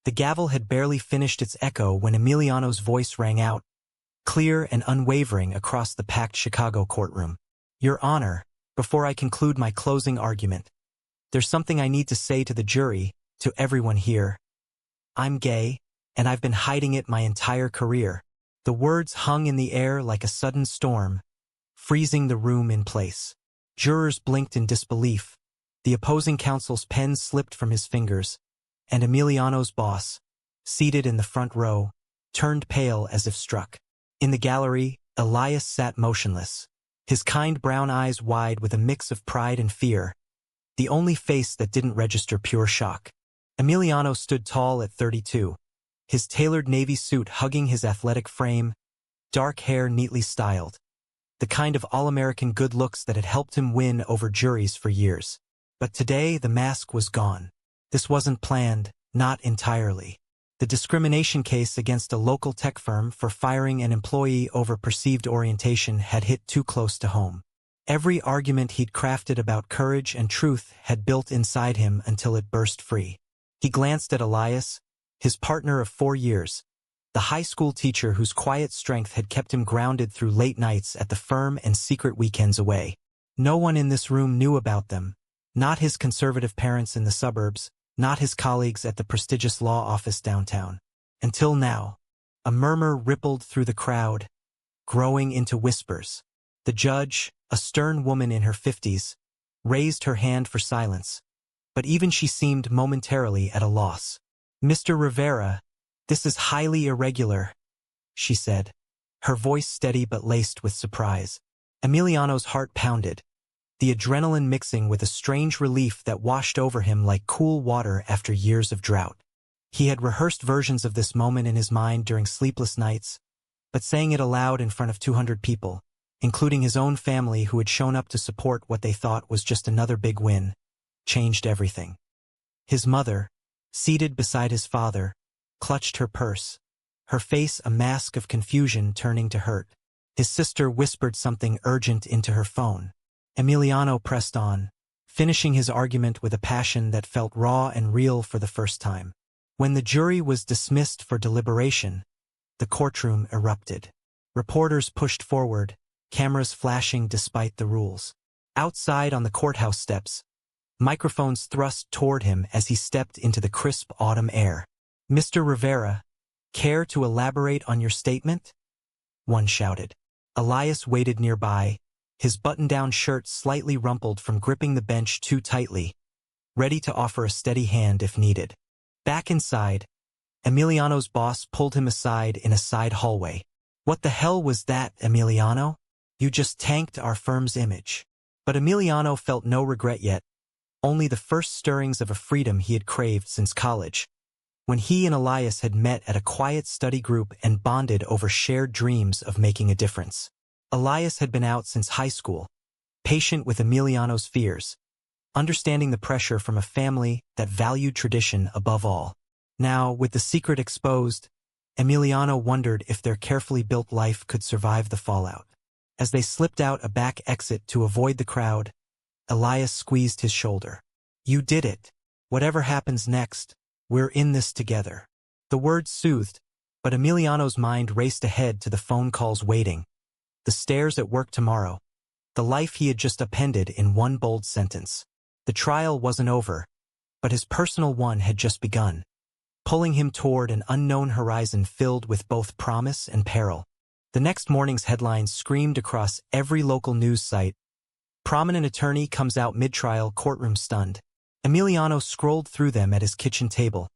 The gavel had barely finished its echo when Emiliano's voice rang out, clear and unwavering across the packed Chicago courtroom. Your Honor, before I conclude my closing argument, there's something I need to say to the jury, to everyone here. I'm gay, and I've been hiding it my entire career. The words hung in the air like a sudden storm, freezing the room in place. Jurors blinked in disbelief. The opposing counsel's pen slipped from his fingers, and Emiliano's boss, seated in the front row, turned pale as if struck. In the gallery, Elias sat motionless, his kind brown eyes wide with a mix of pride and fear, the only face that didn't register pure shock. Emiliano stood tall at 32, his tailored navy suit hugging his athletic frame, dark hair neatly styled, the kind of all-American good looks that had helped him win over juries for years. But today the mask was gone. This wasn't planned, not entirely. The discrimination case against a local tech firm for firing an employee over perceived orientation had hit too close to home. Every argument he'd crafted about courage and truth had built inside him until it burst free. He glanced at Elias, his partner of 4 years, the high school teacher whose quiet strength had kept him grounded through late nights at the firm and secret weekends away. No one in this room knew about them, not his conservative parents in the suburbs, not his colleagues at the prestigious law office downtown. Until now, a murmur rippled through the crowd, growing into whispers. The judge, a stern woman in her 50s, raised her hand for silence, but even she seemed momentarily at a loss. Mr. Rivera, this is highly irregular, she said, her voice steady but laced with surprise. Emiliano's heart pounded, the adrenaline mixing with a strange relief that washed over him like cool water after years of drought. He had rehearsed versions of this moment in his mind during sleepless nights, but saying it aloud in front of 200 people, including his own family who had shown up to support what they thought was just another big win, changed everything. His mother, seated beside his father, clutched her purse, her face a mask of confusion turning to hurt. His sister whispered something urgent into her phone. Emiliano pressed on, finishing his argument with a passion that felt raw and real for the first time. When the jury was dismissed for deliberation, the courtroom erupted. Reporters pushed forward, cameras flashing despite the rules. Outside on the courthouse steps, microphones thrust toward him as he stepped into the crisp autumn air. Mr. Rivera, care to elaborate on your statement? One shouted. Elias waited nearby, his button-down shirt slightly rumpled from gripping the bench too tightly, ready to offer a steady hand if needed. Back inside, Emiliano's boss pulled him aside in a side hallway. What the hell was that, Emiliano? You just tanked our firm's image. But Emiliano felt no regret yet, only the first stirrings of a freedom he had craved since college, when he and Elias had met at a quiet study group and bonded over shared dreams of making a difference. Elias had been out since high school, patient with Emiliano's fears, understanding the pressure from a family that valued tradition above all. Now, with the secret exposed, Emiliano wondered if their carefully built life could survive the fallout. As they slipped out a back exit to avoid the crowd, Elias squeezed his shoulder. You did it. Whatever happens next, we're in this together. The words soothed, but Emiliano's mind raced ahead to the phone calls waiting, the stares at work tomorrow, the life he had just appended in one bold sentence. The trial wasn't over, but his personal one had just begun, pulling him toward an unknown horizon filled with both promise and peril. The next morning's headlines screamed across every local news site. Prominent attorney comes out mid-trial, courtroom stunned. Emiliano scrolled through them at his kitchen table,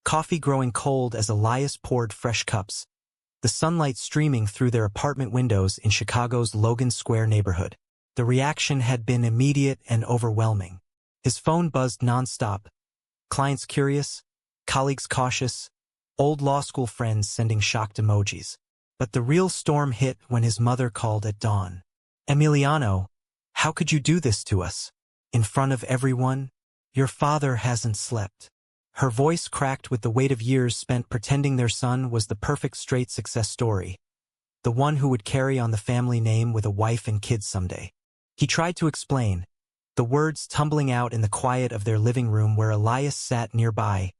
coffee growing cold as Elias poured fresh cups, the sunlight streaming through their apartment windows in Chicago's Logan Square neighborhood. The reaction had been immediate and overwhelming. His phone buzzed nonstop, clients curious, colleagues cautious, old law school friends sending shocked emojis. But the real storm hit when his mother called at dawn. Emiliano, how could you do this to us? In front of everyone? Your father hasn't slept. Her voice cracked with the weight of years spent pretending their son was the perfect straight success story, the one who would carry on the family name with a wife and kids someday. He tried to explain, the words tumbling out in the quiet of their living room where Elias sat nearby,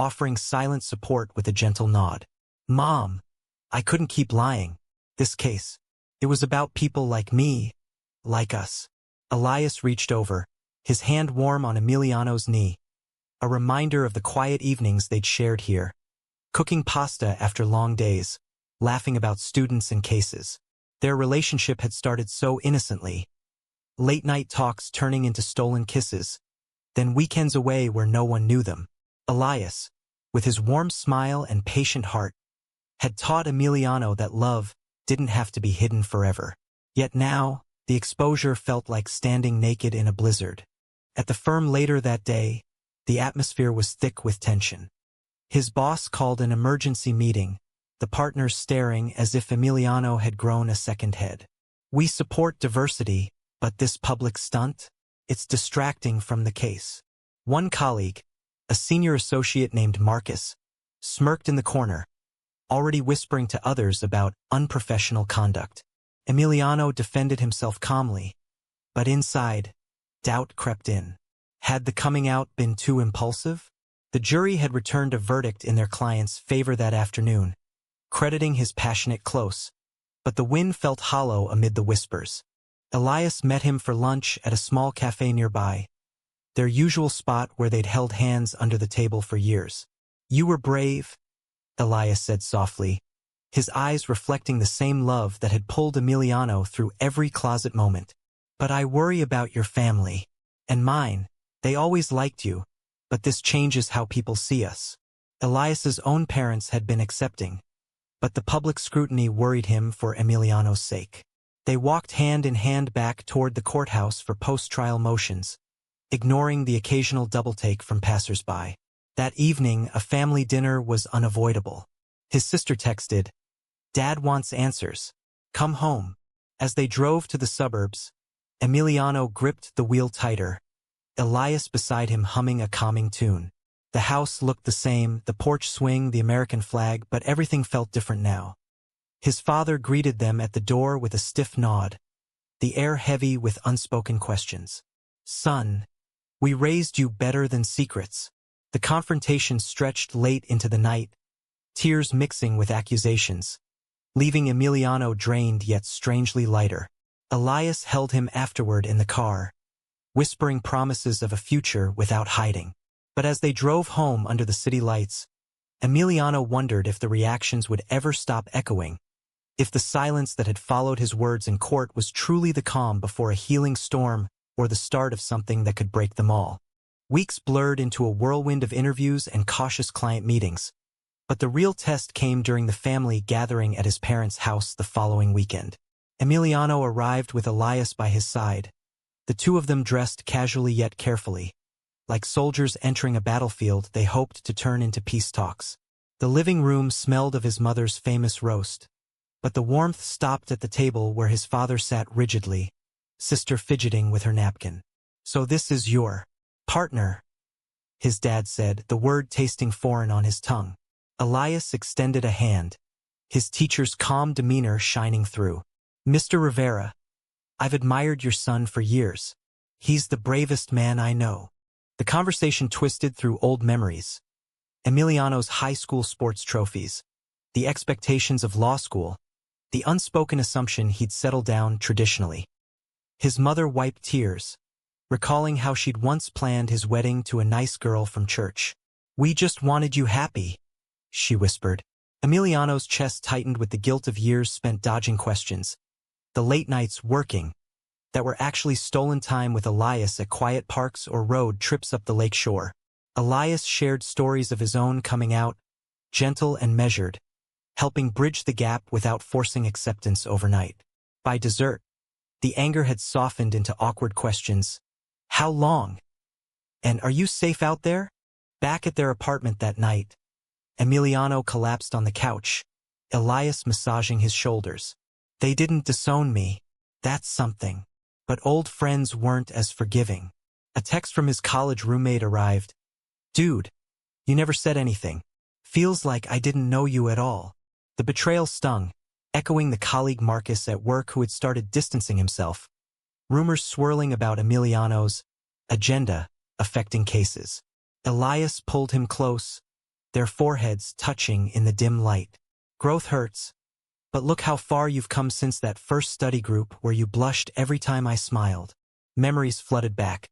offering silent support with a gentle nod. Mom, I couldn't keep lying. This case. It was about people like me, like us. Elias reached over, his hand warm on Emiliano's knee, a reminder of the quiet evenings they'd shared here, cooking pasta after long days, laughing about students and cases. Their relationship had started so innocently, late-night talks turning into stolen kisses, then weekends away where no one knew them. Elias, with his warm smile and patient heart, had taught Emiliano that love didn't have to be hidden forever. Yet now, the exposure felt like standing naked in a blizzard. At the firm later that day, the atmosphere was thick with tension. His boss called an emergency meeting, the partners staring as if Emiliano had grown a second head. We support diversity, but this public stunt? It's distracting from the case. One colleague, a senior associate named Marcus, smirked in the corner, already whispering to others about unprofessional conduct. Emiliano defended himself calmly, but inside, doubt crept in. Had the coming out been too impulsive? The jury had returned a verdict in their client's favor that afternoon, crediting his passionate close, but the win felt hollow amid the whispers. Elias met him for lunch at a small cafe nearby, their usual spot where they'd held hands under the table for years. "You were brave," Elias said softly, his eyes reflecting the same love that had pulled Emiliano through every closet moment. "But I worry about your family. And mine. They always liked you, but this changes how people see us." Elias's own parents had been accepting, but the public scrutiny worried him for Emiliano's sake. They walked hand in hand back toward the courthouse for post-trial motions, ignoring the occasional double-take from passers-by. That evening, a family dinner was unavoidable. His sister texted, "Dad wants answers. Come home." As they drove to the suburbs, Emiliano gripped the wheel tighter, Elias beside him humming a calming tune. The house looked the same, the porch swing, the American flag, but everything felt different now. His father greeted them at the door with a stiff nod, the air heavy with unspoken questions. "Son, we raised you better than secrets." The confrontation stretched late into the night, tears mixing with accusations, leaving Emiliano drained yet strangely lighter. Elias held him afterward in the car, whispering promises of a future without hiding. But as they drove home under the city lights, Emiliano wondered if the reactions would ever stop echoing, if the silence that had followed his words in court was truly the calm before a healing storm or the start of something that could break them all. Weeks blurred into a whirlwind of interviews and cautious client meetings, but the real test came during the family gathering at his parents' house the following weekend. Emiliano arrived with Elias by his side, the two of them dressed casually yet carefully. Like soldiers entering a battlefield they hoped to turn into peace talks. The living room smelled of his mother's famous roast, but the warmth stopped at the table where his father sat rigidly, sister fidgeting with her napkin. "So this is your partner," his dad said, the word tasting foreign on his tongue. Elias extended a hand, his teacher's calm demeanor shining through. "Mr. Rivera, I've admired your son for years. He's the bravest man I know." The conversation twisted through old memories. Emiliano's high school sports trophies, the expectations of law school, the unspoken assumption he'd settle down traditionally. His mother wiped tears, recalling how she'd once planned his wedding to a nice girl from church. "We just wanted you happy," she whispered. Emiliano's chest tightened with the guilt of years spent dodging questions, the late nights working, that were actually stolen time with Elias at quiet parks or road trips up the lake shore. Elias shared stories of his own coming out, gentle and measured, helping bridge the gap without forcing acceptance overnight. By dessert, the anger had softened into awkward questions. "How long? And are you safe out there?" Back at their apartment that night, Emiliano collapsed on the couch, Elias massaging his shoulders. "They didn't disown me. That's something. But old friends weren't as forgiving." A text from his college roommate arrived. "Dude, you never said anything. Feels like I didn't know you at all." The betrayal stung, echoing the colleague Marcus at work who had started distancing himself. Rumors swirling about Emiliano's agenda affecting cases. Elias pulled him close, their foreheads touching in the dim light. Growth hurts, but look how far you've come since that first study group where you blushed every time I smiled. Memories flooded back.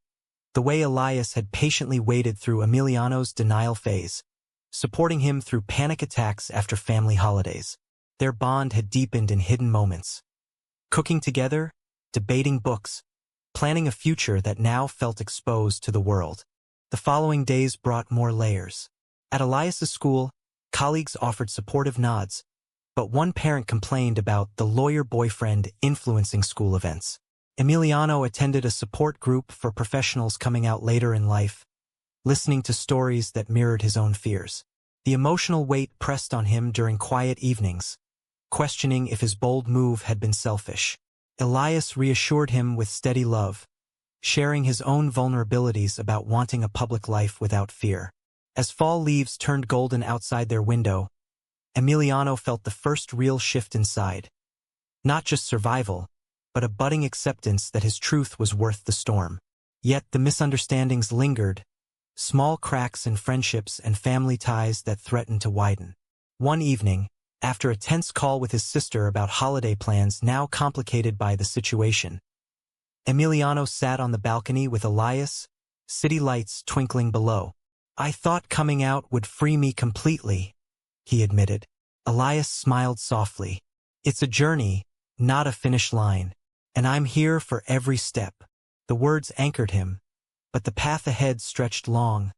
The way Elias had patiently waited through Emiliano's denial phase, supporting him through panic attacks after family holidays. Their bond had deepened in hidden moments. Cooking together, debating books, planning a future that now felt exposed to the world. The following days brought more layers. At Elias's school, colleagues offered supportive nods, but one parent complained about the lawyer boyfriend influencing school events. Emiliano attended a support group for professionals coming out later in life, listening to stories that mirrored his own fears. The emotional weight pressed on him during quiet evenings, questioning if his bold move had been selfish. Elias reassured him with steady love, sharing his own vulnerabilities about wanting a public life without fear. As fall leaves turned golden outside their window, Emiliano felt the first real shift inside. Not just survival, but a budding acceptance that his truth was worth the storm. Yet the misunderstandings lingered, small cracks in friendships and family ties that threatened to widen. One evening, after a tense call with his sister about holiday plans now complicated by the situation, Emiliano sat on the balcony with Elias, city lights twinkling below. "I thought coming out would free me completely," he admitted. Elias smiled softly. "It's a journey, not a finish line, and I'm here for every step." The words anchored him, but the path ahead stretched long,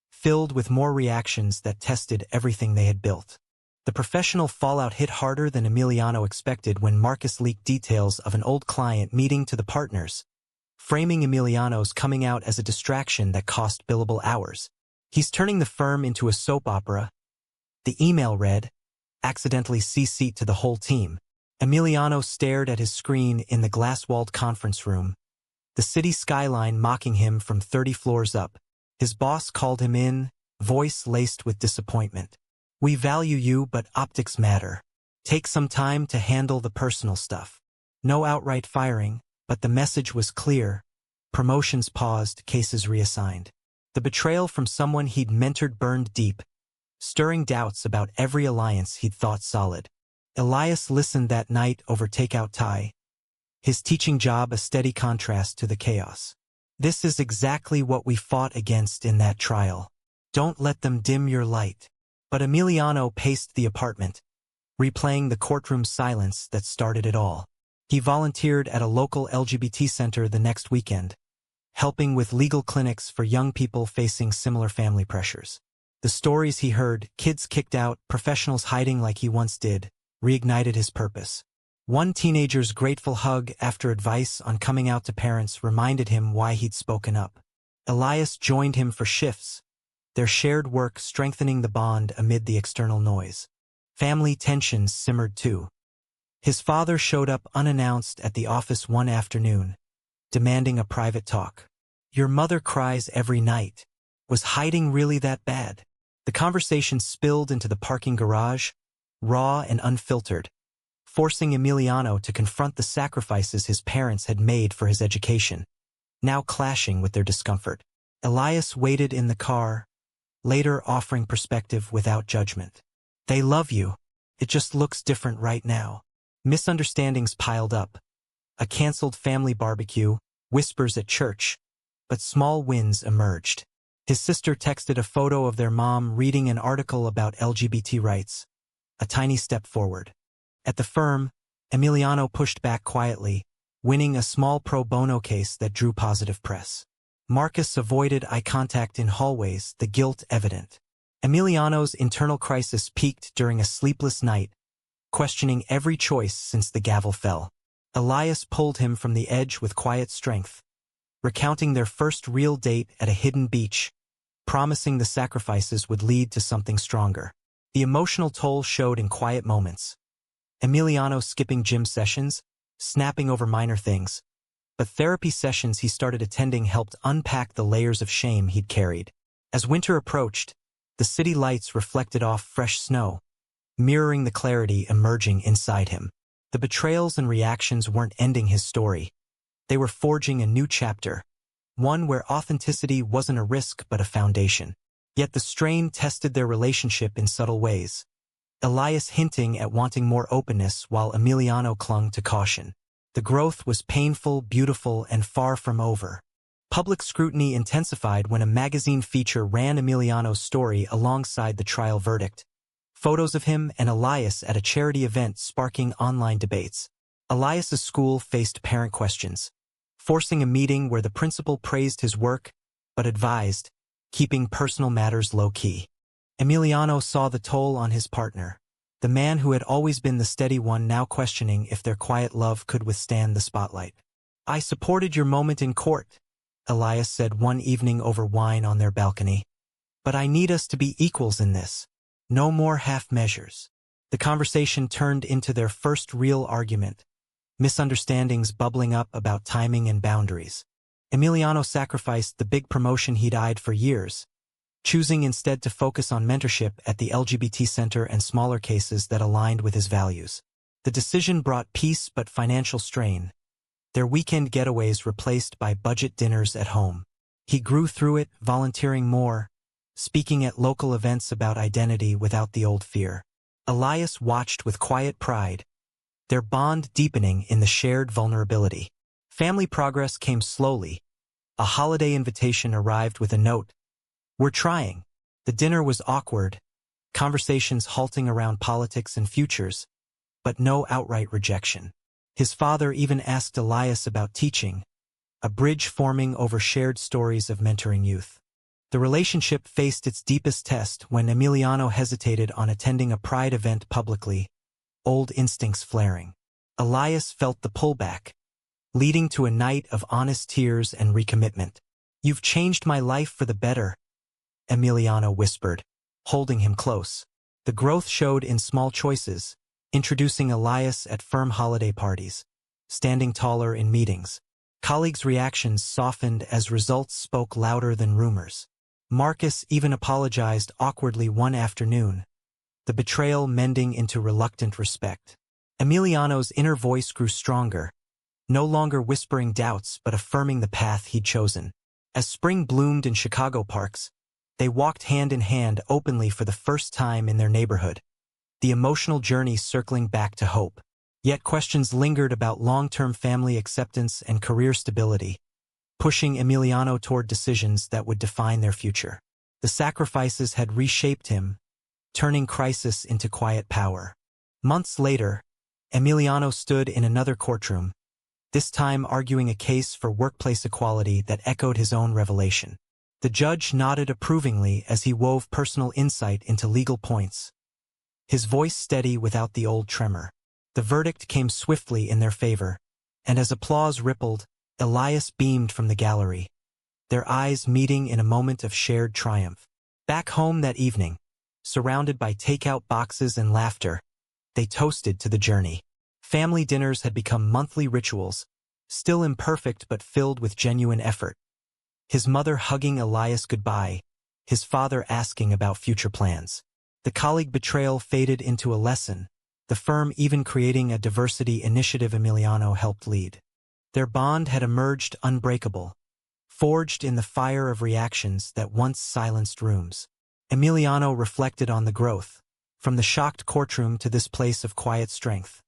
filled with more reactions that tested everything they had built. The professional fallout hit harder than Emiliano expected when Marcus leaked details of an old client meeting to the partners, framing Emiliano's coming out as a distraction that cost billable hours. "He's turning the firm into a soap opera," the email read, accidentally CC'd to the whole team. Emiliano stared at his screen in the glass-walled conference room, the city skyline mocking him from 30 floors up. His boss called him in, voice laced with disappointment. "We value you, but optics matter. Take some time to handle the personal stuff." No outright firing, but the message was clear. Promotions paused, cases reassigned. The betrayal from someone he'd mentored burned deep, stirring doubts about every alliance he'd thought solid. Elias listened that night over takeout Thai, his teaching job a steady contrast to the chaos. "This is exactly what we fought against in that trial. Don't let them dim your light." But Emiliano paced the apartment, replaying the courtroom silence that started it all. He volunteered at a local LGBT center the next weekend, helping with legal clinics for young people facing similar family pressures. The stories he heard, kids kicked out, professionals hiding like he once did, reignited his purpose. One teenager's grateful hug after advice on coming out to parents reminded him why he'd spoken up. Elias joined him for shifts, their shared work strengthening the bond amid the external noise. Family tensions simmered too. His father showed up unannounced at the office one afternoon, demanding a private talk. "Your mother cries every night. Was hiding really that bad?" The conversation spilled into the parking garage, raw and unfiltered, forcing Emiliano to confront the sacrifices his parents had made for his education, now clashing with their discomfort. Elias waited in the car, later offering perspective without judgment. "They love you. It just looks different right now." Misunderstandings piled up. A canceled family barbecue, whispers at church, but small wins emerged. His sister texted a photo of their mom reading an article about LGBT rights, a tiny step forward. At the firm, Emiliano pushed back quietly, winning a small pro bono case that drew positive press. Marcus avoided eye contact in hallways, the guilt evident. Emiliano's internal crisis peaked during a sleepless night, questioning every choice since the gavel fell. Elias pulled him from the edge with quiet strength, recounting their first real date at a hidden beach, promising the sacrifices would lead to something stronger. The emotional toll showed in quiet moments. Emiliano skipping gym sessions, snapping over minor things, but therapy sessions he started attending helped unpack the layers of shame he'd carried. As winter approached, the city lights reflected off fresh snow, mirroring the clarity emerging inside him. The betrayals and reactions weren't ending his story. They were forging a new chapter, one where authenticity wasn't a risk but a foundation. Yet the strain tested their relationship in subtle ways. Elias hinting at wanting more openness while Emiliano clung to caution. The growth was painful, beautiful, and far from over. Public scrutiny intensified when a magazine feature ran Emiliano's story alongside the trial verdict. Photos of him and Elias at a charity event sparking online debates. Elias's school faced parent questions, forcing a meeting where the principal praised his work, but advised, keeping personal matters low-key. Emiliano saw the toll on his partner, the man who had always been the steady one now questioning if their quiet love could withstand the spotlight. "I supported your moment in court," Elias said one evening over wine on their balcony. "But I need us to be equals in this. No more half measures." The conversation turned into their first real argument, misunderstandings bubbling up about timing and boundaries. Emiliano sacrificed the big promotion he'd eyed for years, choosing instead to focus on mentorship at the LGBT center and smaller cases that aligned with his values. The decision brought peace but financial strain. Their weekend getaways replaced by budget dinners at home. He grew through it, volunteering more, speaking at local events about identity without the old fear. Elias watched with quiet pride, their bond deepening in the shared vulnerability. Family progress came slowly. A holiday invitation arrived with a note, "We're trying." The dinner was awkward, conversations halting around politics and futures, but no outright rejection. His father even asked Elias about teaching, a bridge forming over shared stories of mentoring youth. The relationship faced its deepest test when Emiliano hesitated on attending a pride event publicly, old instincts flaring. Elias felt the pullback, leading to a night of honest tears and recommitment. "You've changed my life for the better," Emiliano whispered, holding him close. The growth showed in small choices, introducing Elias at firm holiday parties, standing taller in meetings. Colleagues' reactions softened as results spoke louder than rumors. Marcus even apologized awkwardly one afternoon, the betrayal mending into reluctant respect. Emiliano's inner voice grew stronger, no longer whispering doubts but affirming the path he'd chosen. As spring bloomed in Chicago parks, they walked hand in hand openly for the first time in their neighborhood, the emotional journey circling back to hope. Yet questions lingered about long-term family acceptance and career stability, pushing Emiliano toward decisions that would define their future. The sacrifices had reshaped him, turning crisis into quiet power. Months later, Emiliano stood in another courtroom, this time arguing a case for workplace equality that echoed his own revelation. The judge nodded approvingly as he wove personal insight into legal points, his voice steady without the old tremor. The verdict came swiftly in their favor, and as applause rippled, Elias beamed from the gallery, their eyes meeting in a moment of shared triumph. Back home that evening, surrounded by takeout boxes and laughter, they toasted to the journey. Family dinners had become monthly rituals, still imperfect but filled with genuine effort. His mother hugging Elias goodbye, his father asking about future plans. The colleague betrayal faded into a lesson, the firm even creating a diversity initiative Emiliano helped lead. Their bond had emerged unbreakable, forged in the fire of reactions that once silenced rooms. Emiliano reflected on the growth, from the shocked courtroom to this place of quiet strength.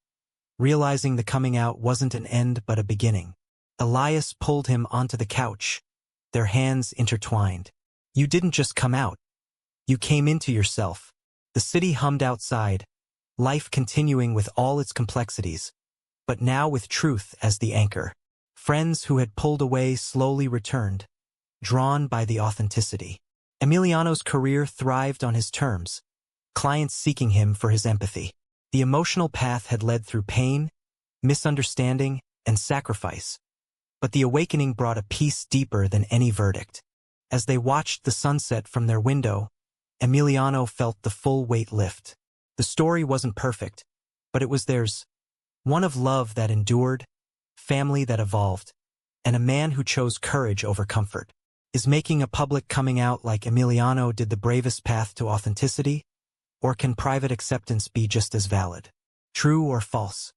Realizing the coming out wasn't an end but a beginning. Elias pulled him onto the couch, their hands intertwined. "You didn't just come out. You came into yourself." The city hummed outside, life continuing with all its complexities, but now with truth as the anchor. Friends who had pulled away slowly returned, drawn by the authenticity. Emiliano's career thrived on his terms, clients seeking him for his empathy. The emotional path had led through pain, misunderstanding, and sacrifice, but the awakening brought a peace deeper than any verdict. As they watched the sunset from their window, Emiliano felt the full weight lift. The story wasn't perfect, but it was theirs. One of love that endured, family that evolved, and a man who chose courage over comfort. Is making a public coming out like Emiliano did the bravest path to authenticity? Or can private acceptance be just as valid? True or false?